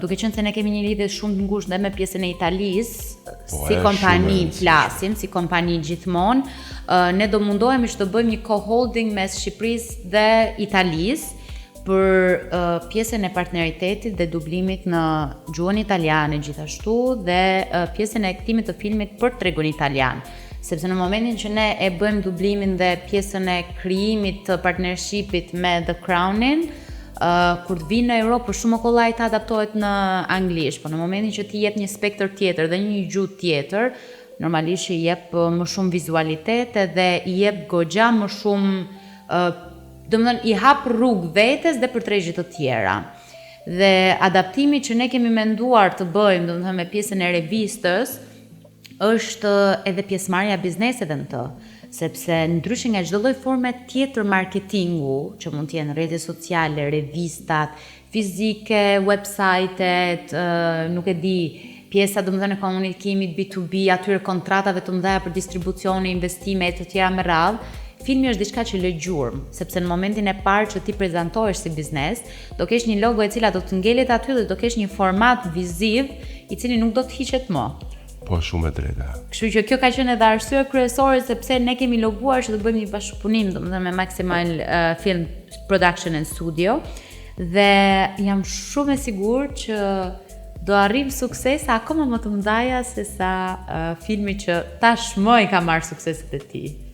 duke qenë se ne kemi një lidhje shumë të ngushtë dhe me pjesën e Italisë, si kompani flasim, si kompani gjithmonë, ne do mundohemi që të bëjmë një co-holding mes Shqipërisë dhe Italisë për pjesën e partneritetit dhe dublimit në gjuhën italiane gjithashtu dhe pjesën e kthimit të filmit për tregun italian. Sepse në momentin që ne e bëjmë dublimin dhe pjesën e krijimit të partnershipit me The Crownin, kur të vinë në Europë për shumë kollaj të adaptohet në anglisht, por në momentin që ti jep një spektër tjetër dhe një gjuhë tjetër, normalisht i jep më shumë vizualitet dhe i jep goxha më shumë domethënë i hap rrugë vetes dhe për tregje të tjera. Dhe adaptimi që ne kemi menduar të bëjmë, domethënë me pjesën e revistës, është edhe pjesëmarrja e bizneseve në të, sepse ndryshe nga çdo lloj forme tjetër marketingu, që mund të jenë rrjetet sociale, revistat, fizike, website-et, nuk e di, pjesa domethënë e komunikimit B2B, atyre kontratave të mëdha për distribucione, investime e të tjera me radhë, filmi është diçka që lë gjurmë, sepse në momentin e parë që ti prezantohesh si biznes, do kesh një logo e cila do të ngelet aty dhe do kesh një format viziv i cili nuk do të hiqet më. Po, shumë e drejta. Kështu që kjo ka qenë edhe arsye kryesore sepse ne kemi loguar që të bëjmë një bashkëpunim, domethënë me Maximal Film Production and Studio, dhe jam shumë e sigurt që do arrim suksese akoma më të mëdha se sa filmi që tashmë i ka marrë sukseset e tij.